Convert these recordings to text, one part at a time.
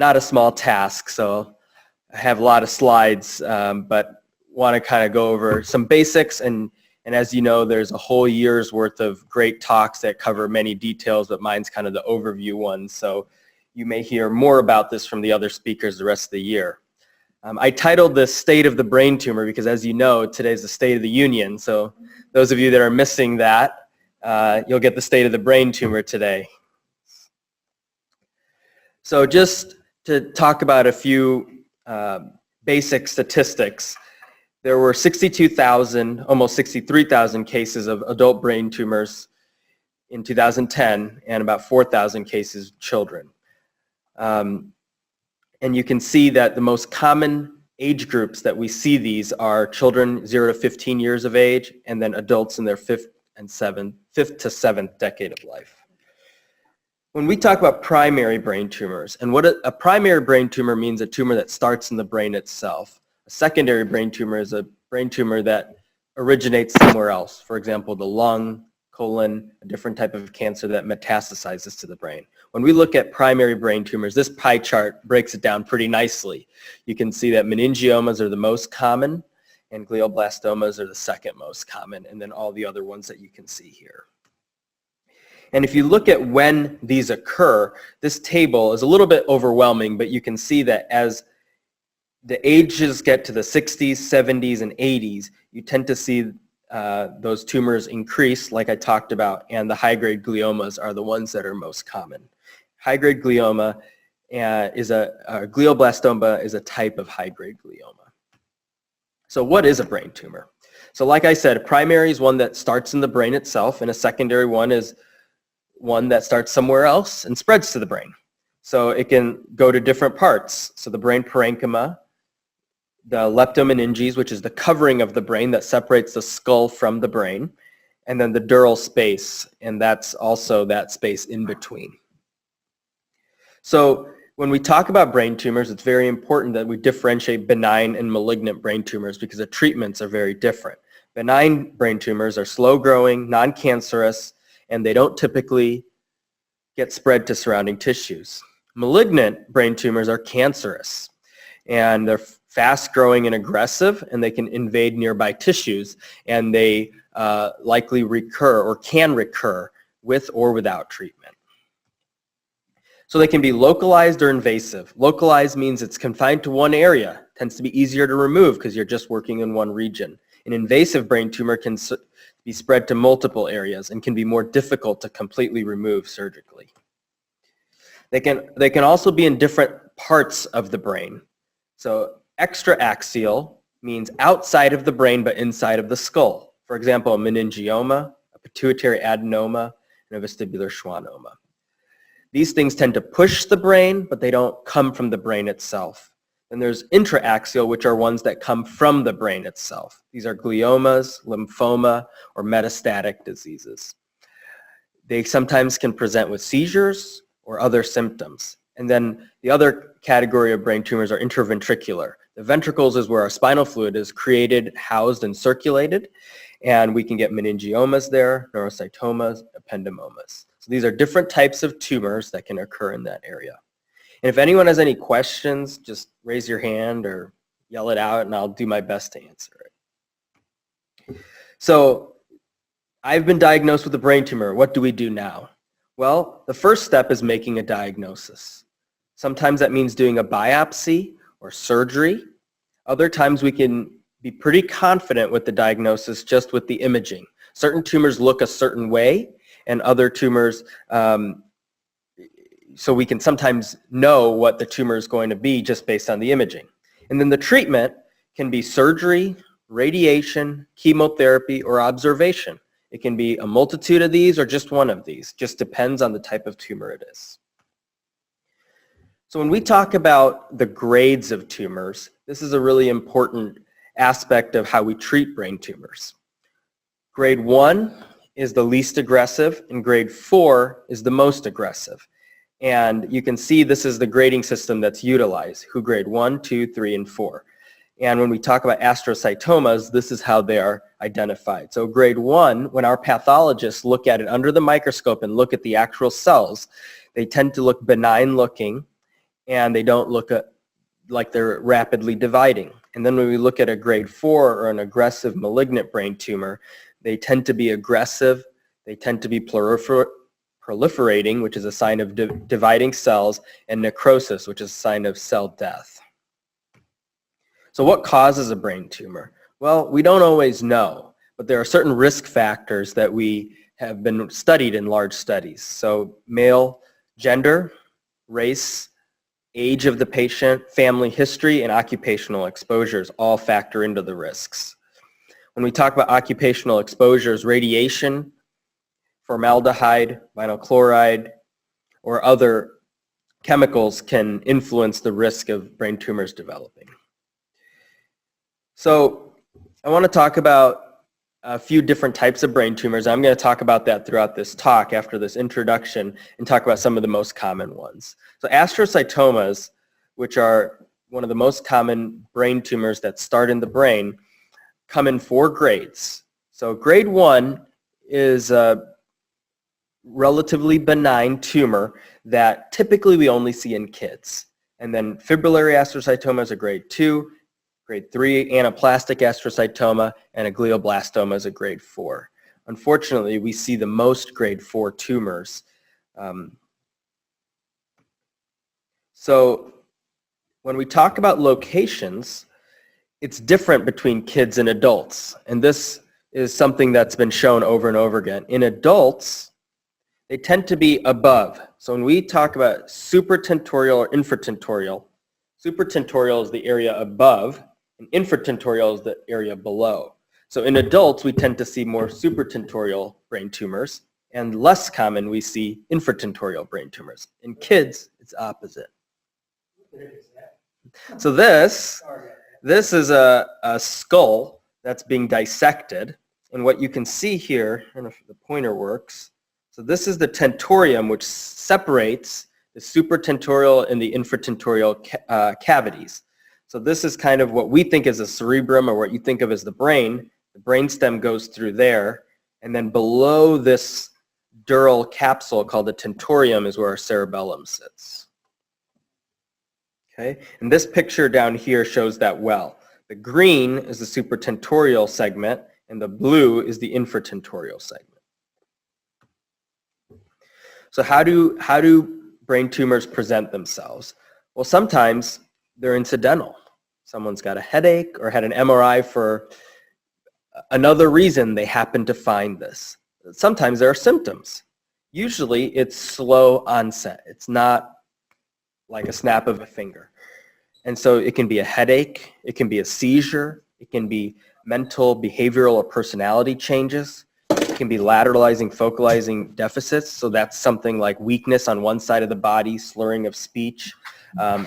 not a small task, so I have a lot of slides, but want to kind of go over some basics. And as you know, there's a whole year's worth of great talks that cover many details, but mine's kind of the overview one. So you may hear more about this from the other speakers the rest of the year. I titled this State of the Brain Tumor because, as you know, today's the State of the Union. So those of you that are missing that, you'll get the State of the Brain Tumor today. So just to talk about a few basic statistics, there were 62,000, almost 63,000 cases of adult brain tumors in 2010 and about 4,000 cases of children. And you can see that the most common age groups that we see these are children 0 to 15 years of age and then adults in their fifth to seventh decade of life. When we talk about primary brain tumors, and what a primary brain tumor means, a tumor that starts in the brain itself. A secondary brain tumor is a brain tumor that originates somewhere else. For example, the lung, colon, a different type of cancer that metastasizes to the brain. When we look at primary brain tumors, this pie chart breaks it down pretty nicely. You can see that meningiomas are the most common and glioblastomas are the second most common, and then all the other ones that you can see here. And if you look at when these occur, this table is a little bit overwhelming, but you can see that as the ages get to the 60s, 70s, and 80s, you tend to see those tumors increase, like I talked about, and the high-grade gliomas are the ones that are most common. High-grade glioma glioblastoma is a type of high-grade glioma. So what is a brain tumor? So like I said, a primary is one that starts in the brain itself, and a secondary one is one that starts somewhere else and spreads to the brain. So it can go to different parts. So the brain parenchyma, the leptomeninges, which is the covering of the brain that separates the skull from the brain, and then the dural space, and that's also that space in between. So when we talk about brain tumors, it's very important that we differentiate benign and malignant brain tumors because the treatments are very different. Benign brain tumors are slow-growing, non-cancerous, and they don't typically get spread to surrounding tissues. Malignant brain tumors are cancerous, and they're fast-growing and aggressive, and they can invade nearby tissues, and they likely recur or can recur with or without treatment. So they can be localized or invasive. Localized means it's confined to one area. It tends to be easier to remove because you're just working in one region. An invasive brain tumor can be spread to multiple areas and can be more difficult to completely remove surgically. They can also be in different parts of the brain. So extraaxial means outside of the brain but inside of the skull. For example, a meningioma, a pituitary adenoma, and a vestibular schwannoma. These things tend to push the brain, but they don't come from the brain itself. And there's intraaxial, which are ones that come from the brain itself. These are gliomas, lymphoma, or metastatic diseases. They sometimes can present with seizures or other symptoms. And then the other category of brain tumors are intraventricular. The ventricles is where our spinal fluid is created, housed, and circulated. And we can get meningiomas there, neurocytomas, ependymomas. So these are different types of tumors that can occur in that area. And if anyone has any questions, just raise your hand or yell it out, and I'll do my best to answer it. So I've been diagnosed with a brain tumor. What do we do now? Well, the first step is making a diagnosis. Sometimes that means doing a biopsy or surgery. Other times we can be pretty confident with the diagnosis just with the imaging. Certain tumors look a certain way, and other tumors, so we can sometimes know what the tumor is going to be just based on the imaging. And then the treatment can be surgery, radiation, chemotherapy, or observation. It can be a multitude of these or just one of these. Just depends on the type of tumor it is. So when we talk about the grades of tumors, this is a really important aspect of how we treat brain tumors. Grade 1 is the least aggressive, and grade 4 is the most aggressive. And you can see this is the grading system that's utilized, WHO grade 1, 2, 3, and 4. And when we talk about astrocytomas, this is how they are identified. So grade 1, when our pathologists look at it under the microscope and look at the actual cells, they tend to look benign looking, and they don't look like they're rapidly dividing. And then when we look at a grade 4 or an aggressive malignant brain tumor, they tend to be aggressive, they tend to be proliferating, which is a sign of dividing cells, and necrosis, which is a sign of cell death. So what causes a brain tumor? Well, we don't always know, but there are certain risk factors that we have been studied in large studies. So male gender, race, age of the patient, family history, and occupational exposures all factor into the risks. When we talk about occupational exposures, radiation, formaldehyde, vinyl chloride, or other chemicals can influence the risk of brain tumors developing. So I want to talk about a few different types of brain tumors. I'm going to talk about that throughout this talk after this introduction and talk about some of the most common ones. So astrocytomas, which are one of the most common brain tumors that start in the brain, come in 4 grades. So grade 1 is a relatively benign tumor that typically we only see in kids. And then fibrillary astrocytoma is a grade 2, grade 3 anaplastic astrocytoma, and a glioblastoma is a grade 4. Unfortunately, we see the most grade 4 tumors. So when we talk about locations, it's different between kids and adults. And this is something that's been shown over and over again. In adults, they tend to be above. So when we talk about supratentorial or infratentorial, supratentorial is the area above, and infratentorial is the area below. So in adults, we tend to see more supratentorial brain tumors, and less common, we see infratentorial brain tumors. In kids, it's opposite. So this is a skull that's being dissected, and what you can see here, I don't know if the pointer works, so this is the tentorium, which separates the supratentorial and the infratentorial cavities. So this is kind of what we think is a cerebrum, or what you think of as the brain. The brainstem goes through there, and then below this dural capsule called the tentorium is where our cerebellum sits. Okay, and this picture down here shows that well. The green is the supratentorial segment, and the blue is the infratentorial segment. So how do brain tumors present themselves? Well, sometimes they're incidental. Someone's got a headache or had an MRI for another reason they happen to find this. Sometimes there are symptoms. Usually it's slow onset. It's not like a snap of a finger. And so it can be a headache, it can be a seizure, it can be mental, behavioral, or personality changes. It can be lateralizing, focalizing deficits. So that's something like weakness on one side of the body, slurring of speech,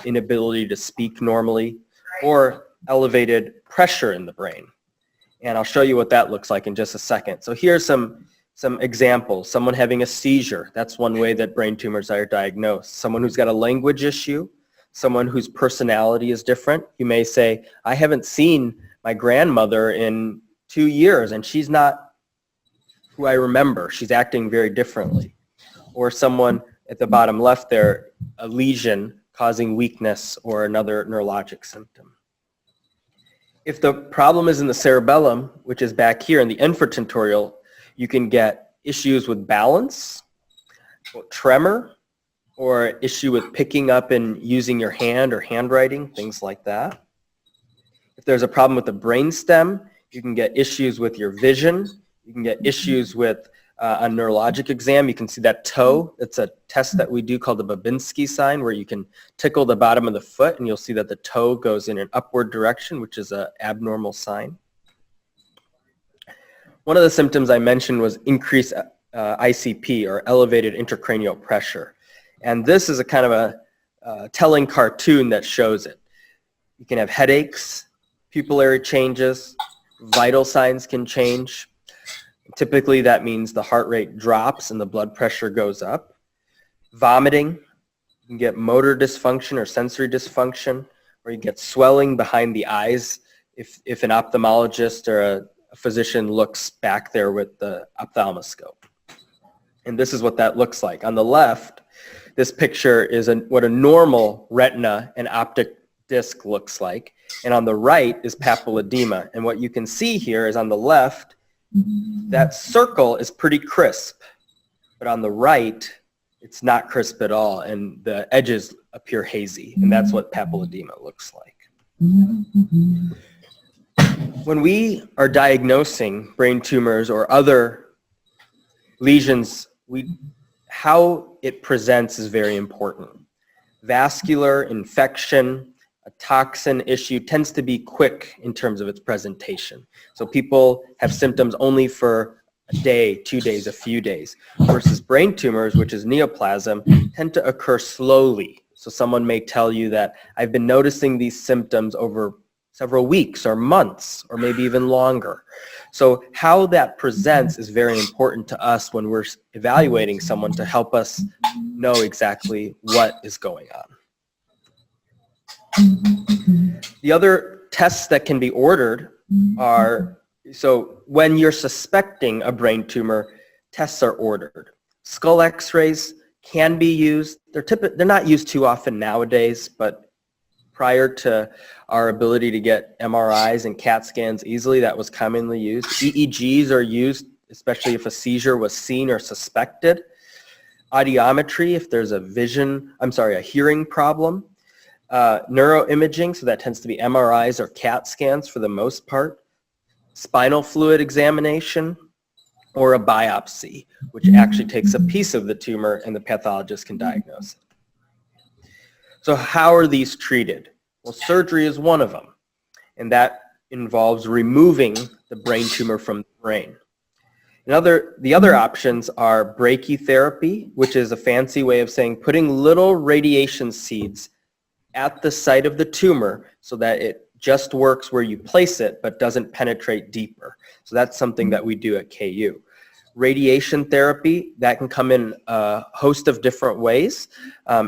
inability to speak normally, or elevated pressure in the brain. And I'll show you what that looks like in just a second. So here's some examples. Someone having a seizure, that's one way that brain tumors are diagnosed. Someone who's got a language issue, someone whose personality is different. You may say, I haven't seen my grandmother in 2 years, and she's not who I remember. She's acting very differently. Or someone at the bottom left there, a lesion causing weakness or another neurologic symptom. If the problem is in the cerebellum, which is back here in the infratentorial, you can get issues with balance, or tremor, or issue with picking up and using your hand or handwriting, things like that. If there's a problem with the brainstem, you can get issues with your vision. You can get issues with a neurologic exam. You can see that toe. It's a test that we do called the Babinski sign, where you can tickle the bottom of the foot and you'll see that the toe goes in an upward direction, which is an abnormal sign. One of the symptoms I mentioned was increased ICP, or elevated intracranial pressure. And this is a kind of a telling cartoon that shows it. You can have headaches, pupillary changes, vital signs can change. Typically that means the heart rate drops and the blood pressure goes up. Vomiting, you can get motor dysfunction or sensory dysfunction, or you get swelling behind the eyes if an ophthalmologist or a physician looks back there with the ophthalmoscope. And this is what that looks like. On the left, This picture is what a normal retina and optic disc looks like. And on the right is papilledema. And what you can see here is on the left, that circle is pretty crisp. But on the right, it's not crisp at all. And the edges appear hazy. And that's what papilledema looks like. When we are diagnosing brain tumors or other lesions, how it presents is very important. Vascular infection, a toxin issue tends to be quick in terms of its presentation. So people have symptoms only for a day, 2 days, a few days, versus brain tumors, which is neoplasm, tend to occur slowly. So someone may tell you that I've been noticing these symptoms over several weeks or months or maybe even longer. So how that presents is very important to us when we're evaluating someone to help us know exactly what is going on. The other tests that can be ordered are, so when you're suspecting a brain tumor, tests are ordered. Skull x-rays can be used. They're not used too often nowadays, but prior to our ability to get MRIs and CAT scans easily, that was commonly used. EEGs are used, especially if a seizure was seen or suspected. Audiometry, if there's a hearing problem. Neuroimaging, so that tends to be MRIs or CAT scans for the most part. Spinal fluid examination, or a biopsy, which actually takes a piece of the tumor and the pathologist can diagnose it. So how are these treated? Well, surgery is one of them, and that involves removing the brain tumor from the brain. The other options are brachytherapy, which is a fancy way of saying putting little radiation seeds at the site of the tumor so that it just works where you place it but doesn't penetrate deeper. So that's something that we do at KU. Radiation therapy, that can come in a host of different ways.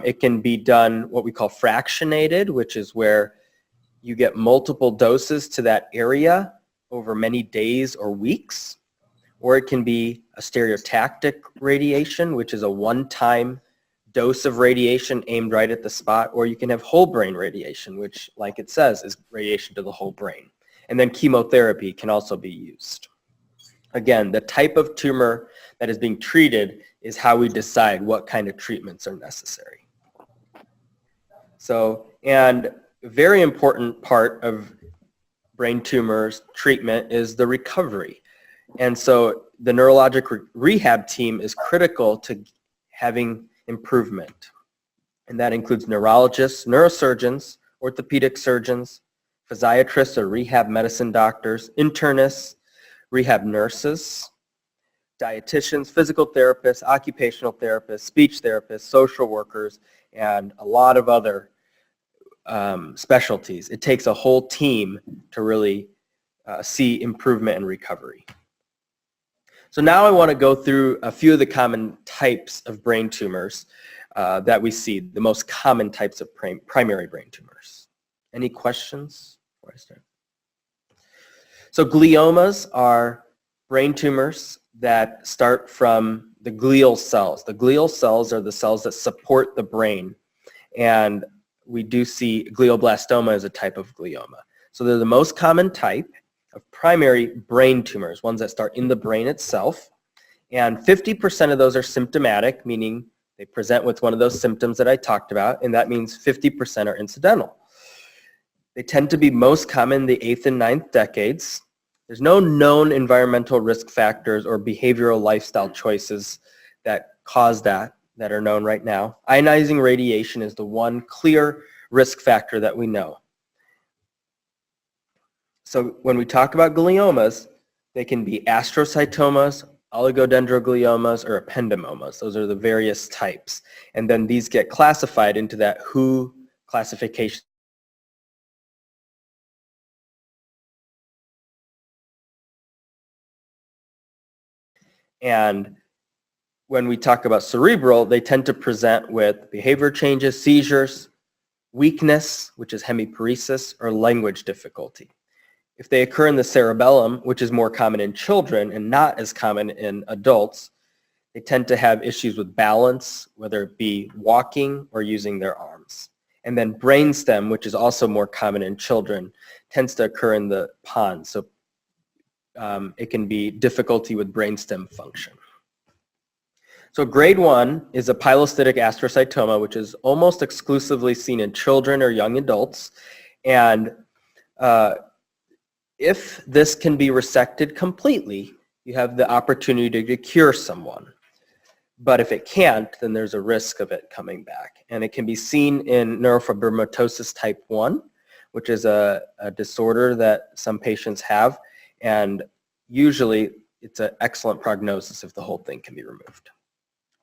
It can be done what we call fractionated, which is where you get multiple doses to that area over many days or weeks. Or it can be a stereotactic radiation, which is a one-time dose of radiation aimed right at the spot. Or you can have whole brain radiation, which, like it says, is radiation to the whole brain. And then chemotherapy can also be used. Again, the type of tumor that is being treated is how we decide what kind of treatments are necessary. So, and a very important part of brain tumors treatment is the recovery. And so the neurologic rehab team is critical to having improvement. And that includes neurologists, neurosurgeons, orthopedic surgeons, physiatrists or rehab medicine doctors, internists, rehab nurses, dietitians, physical therapists, occupational therapists, speech therapists, social workers, and a lot of other specialties. It takes a whole team to really see improvement and recovery. So now I want to go through a few of the common types of brain tumors that we see, the most common types of primary brain tumors. Any questions before I start? So gliomas are brain tumors that start from the glial cells. The glial cells are the cells that support the brain. And we do see glioblastoma as a type of glioma. So they're the most common type of primary brain tumors, ones that start in the brain itself. And 50% of those are symptomatic, meaning they present with one of those symptoms that I talked about, and that means 50% are incidental. They tend to be most common in the 8th and 9th decades. There's no known environmental risk factors or behavioral lifestyle choices that cause that are known right now. Ionizing radiation is the one clear risk factor that we know. So when we talk about gliomas, they can be astrocytomas, oligodendrogliomas, or ependymomas. Those are the various types. And then these get classified into that WHO classification. And when we talk about cerebral, they tend to present with behavior changes, seizures, weakness, which is hemiparesis, or language difficulty. If they occur in the cerebellum, which is more common in children and not as common in adults, They tend to have issues with balance, whether it be walking or using their arms. And then brainstem, which is also more common in children, tends to occur in the pons. So it can be difficulty with brainstem function. So grade 1 is a pilocytic astrocytoma, which is almost exclusively seen in children or young adults. And if this can be resected completely, you have the opportunity to cure someone. But if it can't, then there's a risk of it coming back. And it can be seen in neurofibromatosis type 1, which is a disorder that some patients have. And usually it's an excellent prognosis if the whole thing can be removed.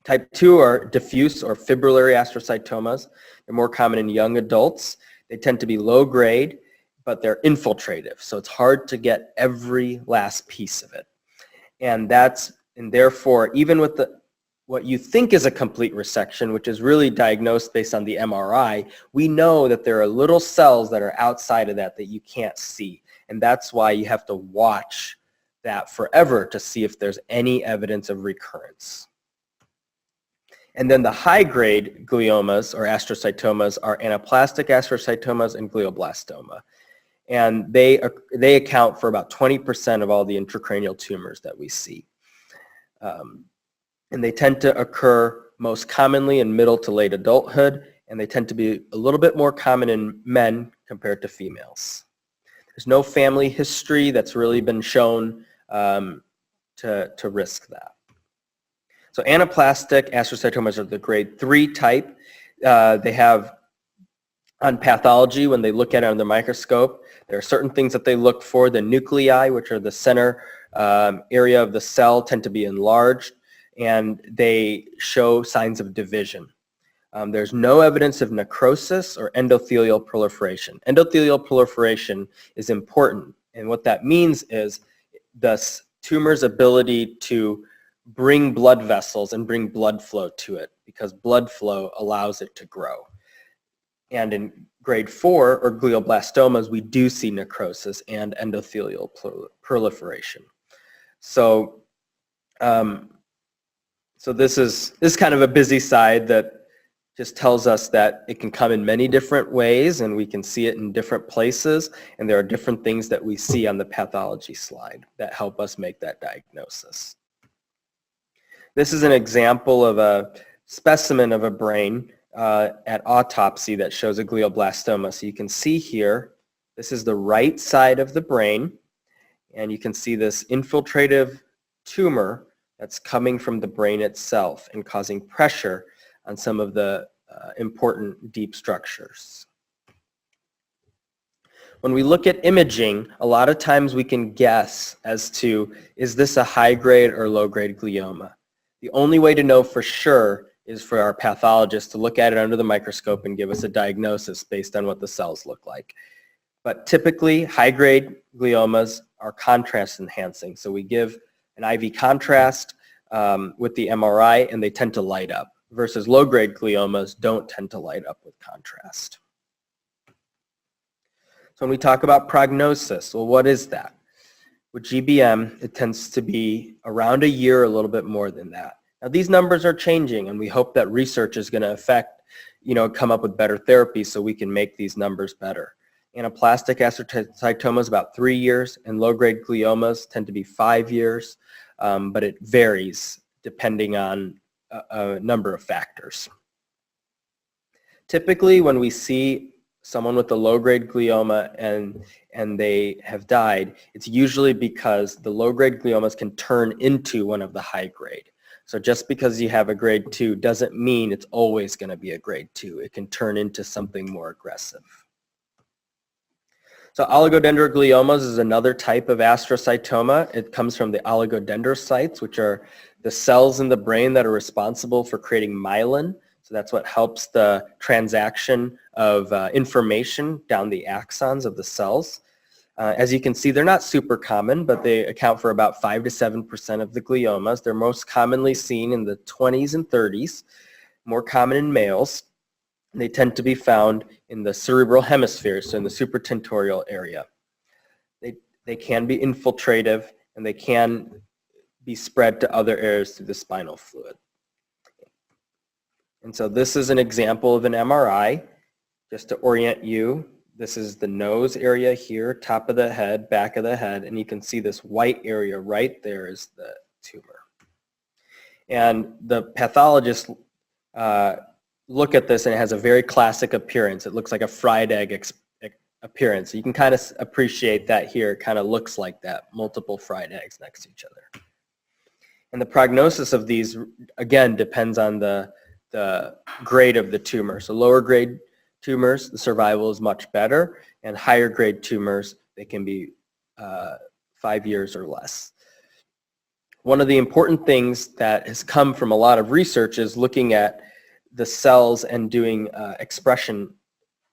Type 2 are diffuse or fibrillary astrocytomas. They're more common in young adults. They tend to be low grade, but they're infiltrative. So it's hard to get every last piece of it. And therefore, even with what you think is a complete resection, which is really diagnosed based on the MRI, we know that there are little cells that are outside of that you can't see. And that's why you have to watch that forever to see if there's any evidence of recurrence. And then the high-grade gliomas or astrocytomas are anaplastic astrocytomas and glioblastoma. And they account for about 20% of all the intracranial tumors that we see. And they tend to occur most commonly in middle to late adulthood, and they tend to be a little bit more common in men compared to females. There's no family history that's really been shown to risk that. So anaplastic astrocytomas are the grade 3 type. They have, on pathology, when they look at it under the microscope, there are certain things that they look for. The nuclei, which are the center area of the cell, tend to be enlarged, and they show signs of division. There's no evidence of necrosis or endothelial proliferation. Endothelial proliferation is important, and what that means is the tumor's ability to bring blood vessels and bring blood flow to it, because blood flow allows it to grow. And in grade 4, or glioblastomas, we do see necrosis and endothelial proliferation. So, this is kind of a busy slide that just tells us that it can come in many different ways, and we can see it in different places, and there are different things that we see on the pathology slide that help us make that diagnosis. This is an example of a specimen of a brain at autopsy that shows a glioblastoma. So you can see here, this is the right side of the brain, and you can see this infiltrative tumor that's coming from the brain itself and causing pressure on some of the important deep structures. When we look at imaging, a lot of times we can guess as to, is this a high-grade or low-grade glioma? The only way to know for sure is for our pathologist to look at it under the microscope and give us a diagnosis based on what the cells look like. But typically, high-grade gliomas are contrast enhancing. So we give an IV contrast with the MRI, and they tend to light up, versus low-grade gliomas don't tend to light up with contrast. So when we talk about prognosis, well, what is that? With GBM, it tends to be around a year, a little bit more than that. Now, these numbers are changing, and we hope that research is going to come up with better therapies so we can make these numbers better. Anaplastic astrocytomas about 3 years, and low-grade gliomas tend to be 5 years, but it varies depending on a number of factors. Typically, when we see someone with a low-grade glioma and they have died, it's usually because the low-grade gliomas can turn into one of the high-grade. So just because you have a grade 2 doesn't mean it's always going to be a grade 2. It can turn into something more aggressive. So oligodendrogliomas is another type of astrocytoma. It comes from the oligodendrocytes, which are the cells in the brain that are responsible for creating myelin. So that's what helps the transaction of information down the axons of the cells. As you can see, they're not super common, but they account for about 5 to 7% of the gliomas. They're most commonly seen in the 20s and 30s, more common in males. They tend to be found in the cerebral hemisphere, so in the supratentorial area. They can be infiltrative, and they can be spread to other areas through the spinal fluid. And so this is an example of an MRI, just to orient you. This is the nose area here, top of the head, back of the head, and you can see this white area right there is the tumor. And the pathologists look at this, and it has a very classic appearance. It looks like a fried egg appearance. You can kind of appreciate that here. It kind of looks like that, multiple fried eggs next to each other. And the prognosis of these, again, depends on the grade of the tumor. So lower grade tumors, the survival is much better, and higher grade tumors, they can be 5 years or less. One of the important things that has come from a lot of research is looking at the cells and doing expression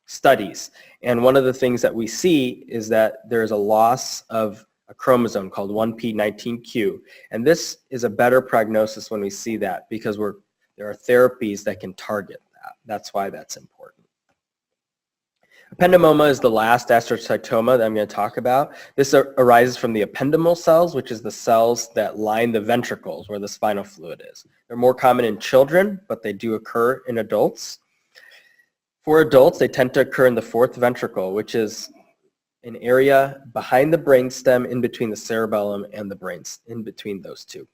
studies. And one of the things that we see is that there's a loss of a chromosome called 1p19q. And this is a better prognosis when we see that, because there are therapies that can target that. That's why that's important. Ependymoma is the last astrocytoma that I'm going to talk about. This arises from the ependymal cells, which is the cells that line the ventricles where the spinal fluid is. They're more common in children, but they do occur in adults. For adults, they tend to occur in the fourth ventricle, which is an area behind the brainstem in between the cerebellum and the brains, in between those two.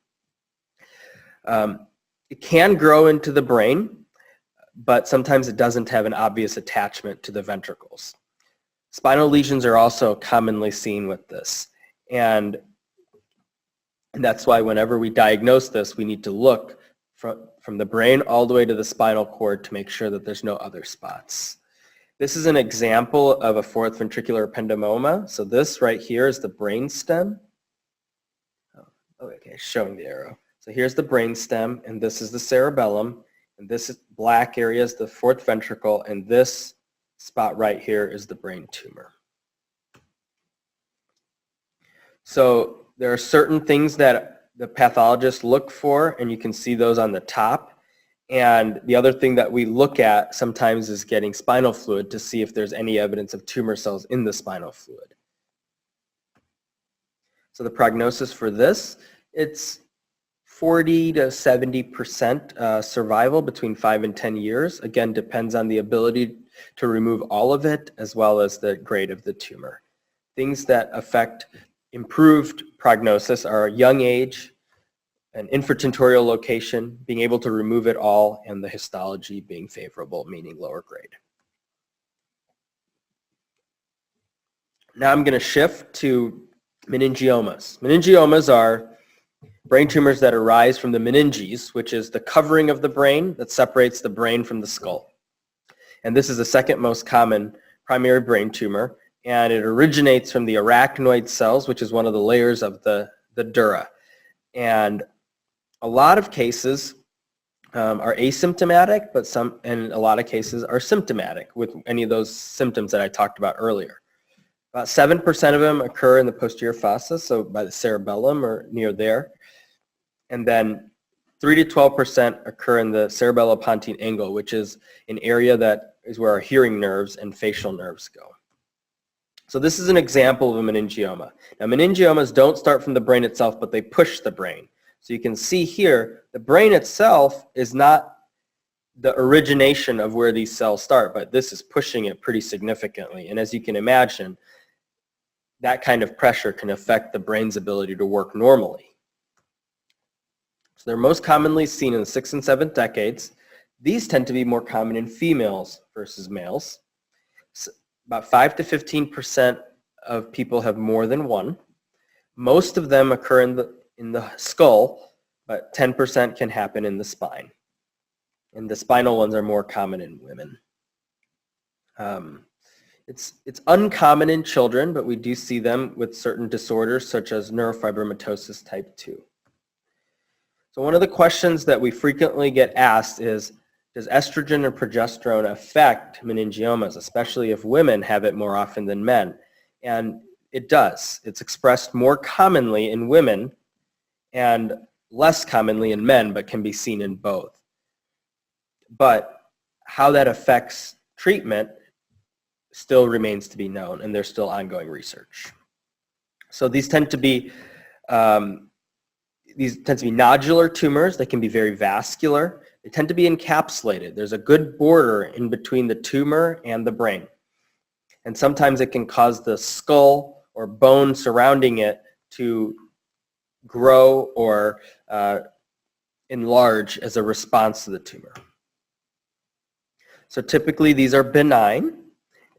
It can grow into the brain, but sometimes it doesn't have an obvious attachment to the ventricles. Spinal lesions are also commonly seen with this. And that's why whenever we diagnose this, we need to look from the brain all the way to the spinal cord to make sure that there's no other spots. This is an example of a fourth ventricular ependymoma. So this right here is the brainstem. Oh, okay, showing the arrow. So here's the brainstem, and this is the cerebellum. And this black area is the fourth ventricle, and this spot right here is the brain tumor. So there are certain things that the pathologists look for, and you can see those on the top. And the other thing that we look at sometimes is getting spinal fluid to see if there's any evidence of tumor cells in the spinal fluid. So the prognosis for this, it's 40 to 70% survival between 5 and 10 years. Again, depends on the ability to remove all of it as well as the grade of the tumor. Things that affect improved prognosis are young age, an infratentorial location, being able to remove it all, and the histology being favorable, meaning lower grade. Now I'm going to shift to meningiomas. Meningiomas are brain tumors that arise from the meninges, which is the covering of the brain that separates the brain from the skull. And this is the second most common primary brain tumor, and it originates from the arachnoid cells, which is one of the layers of the dura. And a lot of cases are asymptomatic, but some, in a lot of cases, are symptomatic with any of those symptoms that I talked about earlier. About 7% of them occur in the posterior fossa, so by the cerebellum or near there. And then 3 to 12% occur in the cerebellopontine angle, which is an area that is where our hearing nerves and facial nerves go. So this is an example of a meningioma. Now, meningiomas don't start from the brain itself, but they push the brain. So you can see here, the brain itself is not the origination of where these cells start, but this is pushing it pretty significantly. And as you can imagine, that kind of pressure can affect the brain's ability to work normally. So they're most commonly seen in the 6th and 7th decades. These tend to be more common in females versus males. So about 5 to 15% of people have more than one. Most of them occur in the skull, but 10% can happen in the spine. And the spinal ones are more common in women. It's uncommon in children, but we do see them with certain disorders such as neurofibromatosis type 2. So one of the questions that we frequently get asked is, does estrogen or progesterone affect meningiomas, especially if women have it more often than men? And it does. It's expressed more commonly in women and less commonly in men, but can be seen in both. But how that affects treatment still remains to be known, and there's still ongoing research. So these tend to be These tend to be nodular tumors. They can be very vascular. They tend to be encapsulated. There's a good border in between the tumor and the brain. And sometimes it can cause the skull or bone surrounding it to grow or enlarge as a response to the tumor. So typically these are benign,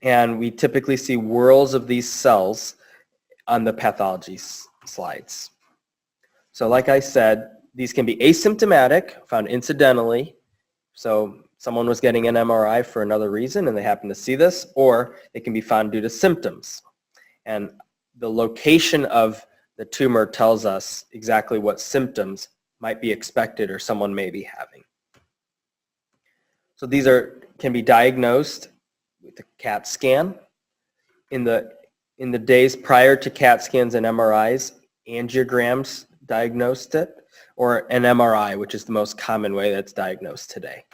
and we typically see whorls of these cells on the pathology slides. So like I said, these can be asymptomatic, found incidentally. So someone was getting an MRI for another reason and they happen to see this, or it can be found due to symptoms. And the location of the tumor tells us exactly what symptoms might be expected or someone may be having. So these can be diagnosed with a CAT scan. In the days prior to CAT scans and MRIs, angiograms diagnosed it, or an MRI, which is the most common way that's diagnosed today.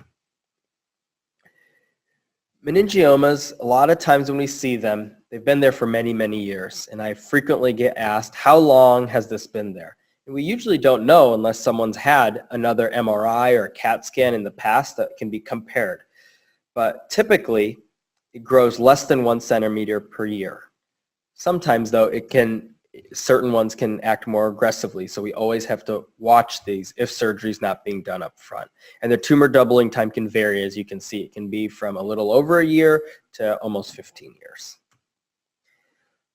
Meningiomas, a lot of times when we see them, they've been there for many, many years, and I frequently get asked, how long has this been there? And we usually don't know unless someone's had another MRI or CAT scan in the past that can be compared. But typically, it grows less than 1 centimeter per year. Sometimes, though, certain ones can act more aggressively, so we always have to watch these if surgery is not being done up front. And the tumor doubling time can vary, as you can see. It can be from a little over a year to almost 15 years.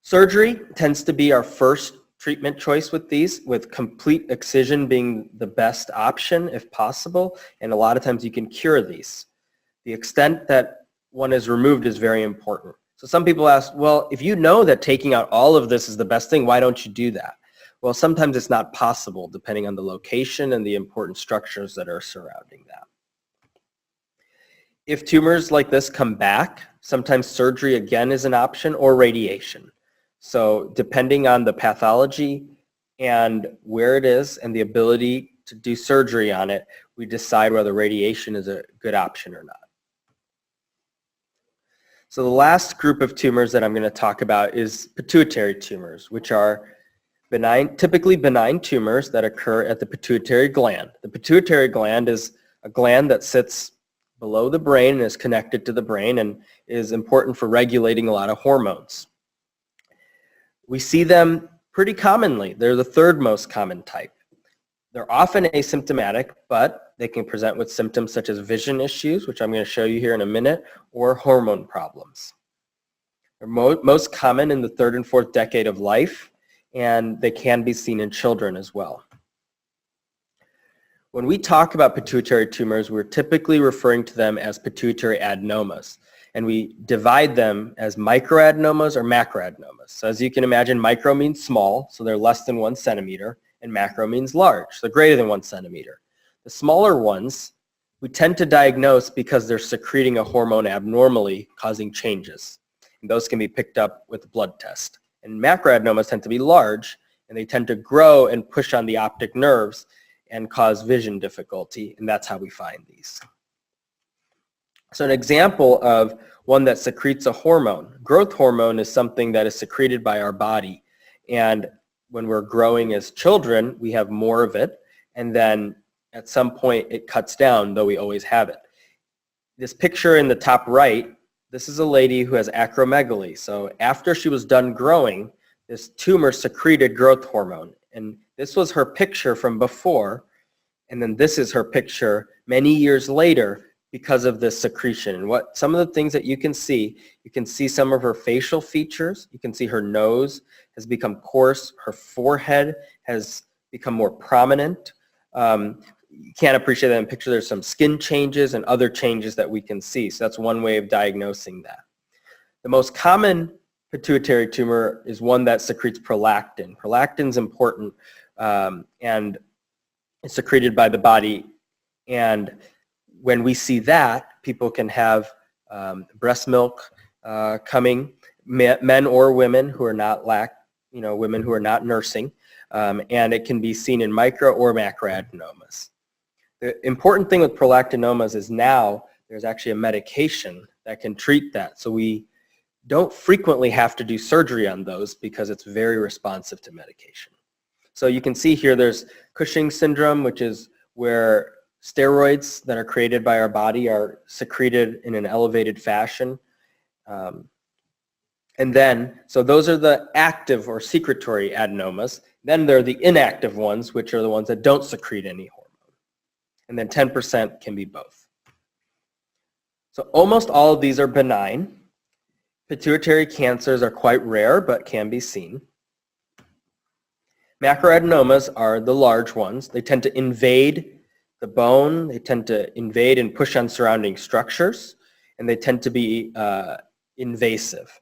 Surgery tends to be our first treatment choice with these, with complete excision being the best option if possible, and a lot of times you can cure these. The extent that one is removed is very important. So some people ask, well, if you know that taking out all of this is the best thing, why don't you do that? Well, sometimes it's not possible depending on the location and the important structures that are surrounding that. If tumors like this come back, sometimes surgery again is an option, or radiation. So depending on the pathology and where it is and the ability to do surgery on it, we decide whether radiation is a good option or not. So the last group of tumors that I'm going to talk about is pituitary tumors, which are typically benign tumors that occur at the pituitary gland. The pituitary gland is a gland that sits below the brain and is connected to the brain and is important for regulating a lot of hormones. We see them pretty commonly. They're the third most common type. They're often asymptomatic, but they can present with symptoms such as vision issues, which I'm going to show you here in a minute, or hormone problems. They're most common in the 3rd and 4th decade of life, and they can be seen in children as well. When we talk about pituitary tumors, we're typically referring to them as pituitary adenomas, and we divide them as microadenomas or macroadenomas. So as you can imagine, micro means small, so they're less than 1 centimeter, and macro means large, so greater than 1 centimeter. The smaller ones, we tend to diagnose because they're secreting a hormone abnormally, causing changes. And those can be picked up with a blood test. And macroadenomas tend to be large, and they tend to grow and push on the optic nerves and cause vision difficulty, and that's how we find these. So an example of one that secretes a hormone. Growth hormone is something that is secreted by our body, and when we're growing as children, we have more of it, and then at some point it cuts down, though we always have it. This picture in the top right, this is a lady who has acromegaly. So after she was done growing, this tumor secreted growth hormone, and this was her picture from before, and then this is her picture many years later because of this secretion. And some of the things that you can see some of her facial features. You can see her nose has become coarse. Her forehead has become more prominent. You can't appreciate that in the picture. There's some skin changes and other changes that we can see. So that's one way of diagnosing that. The most common pituitary tumor is one that secretes prolactin. Prolactin is important and it's secreted by the body. And when we see that, people can have breast milk coming, men or women who are not women who are not nursing, and it can be seen in micro or macroadenomas. The important thing with prolactinomas is now there's actually a medication that can treat that. So we don't frequently have to do surgery on those because it's very responsive to medication. So you can see here there's Cushing syndrome, which is where steroids that are created by our body are secreted in an elevated fashion. And then, so those are the active or secretory adenomas. Then there are the inactive ones, which are the ones that don't secrete any hormone. And then 10% can be both. So almost all of these are benign. Pituitary cancers are quite rare, but can be seen. Macroadenomas are the large ones. They tend to invade the bone. They tend to invade and push on surrounding structures, and they tend to be invasive.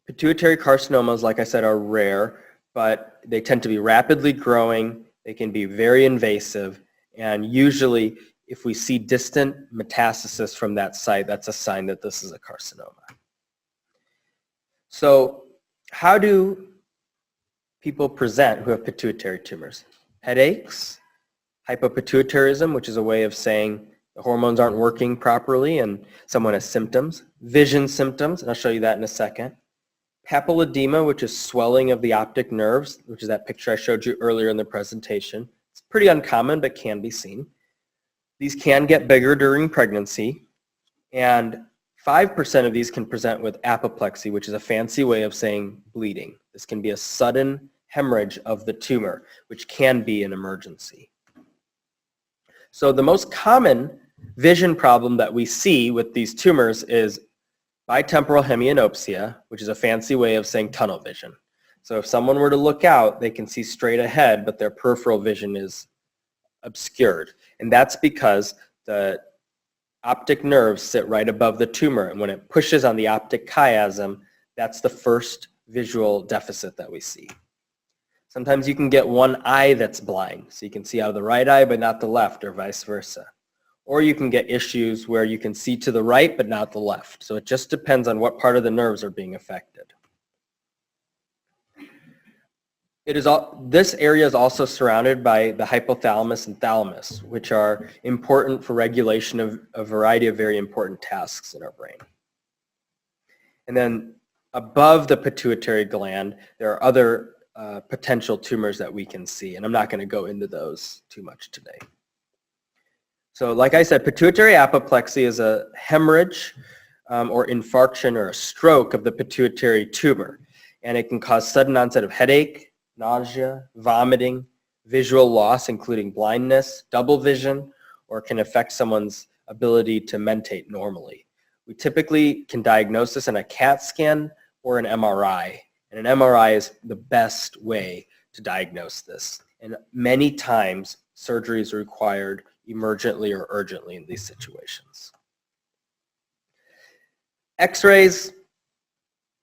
Pituitary carcinomas, like I said, are rare, but they tend to be rapidly growing. They can be very invasive, and usually if we see distant metastasis from that site, that's a sign that this is a carcinoma. So how do people present who have pituitary tumors? Headaches, hypopituitarism, which is a way of saying the hormones aren't working properly and someone has symptoms. Vision symptoms, and I'll show you that in a second. Papilledema, which is swelling of the optic nerves, which is that picture I showed you earlier in the presentation. It's pretty uncommon, but can be seen. These can get bigger during pregnancy, and 5% of these can present with apoplexy, which is a fancy way of saying bleeding. This can be a sudden hemorrhage of the tumor, which can be an emergency. So the most common vision problem that we see with these tumors is bitemporal hemianopsia, which is a fancy way of saying tunnel vision. So if someone were to look out, they can see straight ahead, but their peripheral vision is obscured. And that's because the optic nerves sit right above the tumor, and when it pushes on the optic chiasm, that's the first visual deficit that we see. Sometimes you can get one eye that's blind, so you can see out of the right eye but not the left, or vice versa. Or you can get issues where you can see to the right but not the left. So it just depends on what part of the nerves are being affected. This area is also surrounded by the hypothalamus and thalamus, which are important for regulation of a variety of very important tasks in our brain. And then above the pituitary gland, there are other potential tumors that we can see, and I'm not going to go into those too much today. So like I said, pituitary apoplexy is a hemorrhage or infarction or a stroke of the pituitary tumor, and it can cause sudden onset of headache, nausea, vomiting, visual loss, including blindness, double vision, or can affect someone's ability to mentate normally. We typically can diagnose this in a CAT scan or an MRI, and an MRI is the best way to diagnose this. And many times, surgery is required emergently or urgently in these situations. X-rays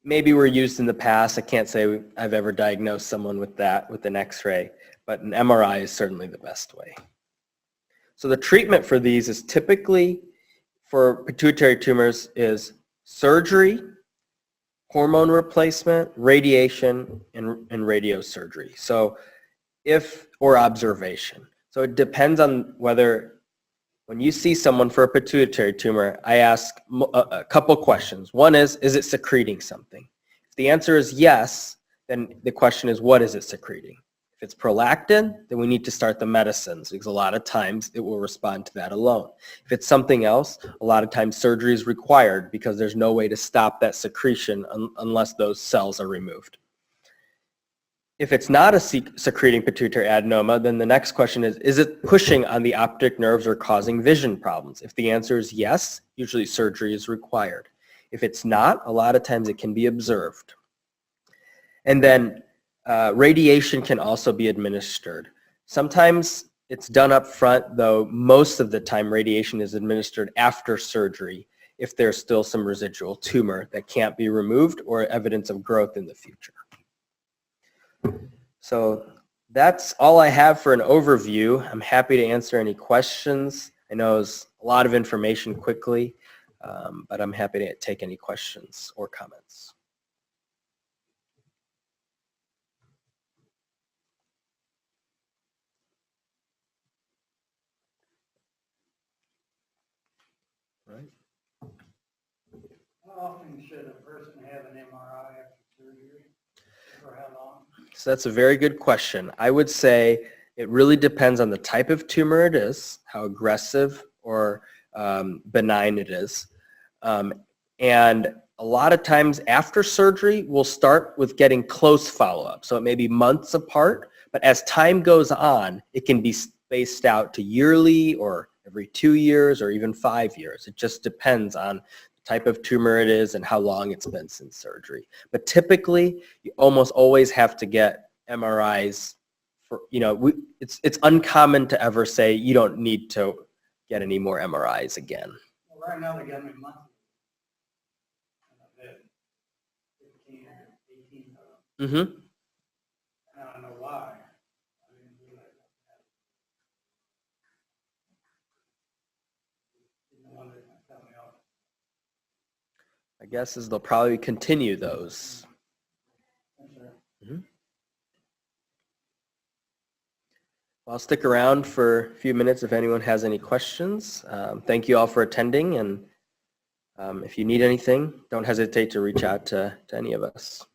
maybe were used in the past. I can't say I've ever diagnosed someone with that with an X-ray, but an MRI is certainly the best way. So the treatment for these is typically, for pituitary tumors, is surgery, hormone replacement, radiation, and radiosurgery. So or observation. So it depends on whether, when you see someone for a pituitary tumor, I ask a couple questions. One is it secreting something? If the answer is yes, then the question is, what is it secreting? If it's prolactin, then we need to start the medicines, because a lot of times it will respond to that alone. If it's something else, a lot of times surgery is required because there's no way to stop that secretion unless those cells are removed. If it's not a secreting pituitary adenoma, then the next question is it pushing on the optic nerves or causing vision problems? If the answer is yes, usually surgery is required. If it's not, a lot of times it can be observed. And then radiation can also be administered. Sometimes it's done up front, though most of the time radiation is administered after surgery if there's still some residual tumor that can't be removed or evidence of growth in the future. So that's all I have for an overview. I'm happy to answer any questions. I know it's a lot of information quickly, but I'm happy to take any questions or comments. Right. How often should a person have an MRI after surgery? So that's a very good question. I would say it really depends on the type of tumor it is, how aggressive or benign it is. And a lot of times after surgery, we'll start with getting close follow-up. So it may be months apart, but as time goes on, it can be spaced out to yearly or every 2 years or even 5 years. It just depends on the type of tumor it is and how long it's been since surgery. But typically, you almost always have to get MRIs for, it's uncommon to ever say you don't need to get any more MRIs again. Well, right now they got me monthly. And I did 15 or 18 of them. Mm-hmm. I don't know why. I didn't realize that. Didn't want to tell me off. I guess is they'll probably continue those. Mm-hmm. I'll stick around for a few minutes if anyone has any questions. Thank you all for attending, and if you need anything, don't hesitate to reach out to any of us.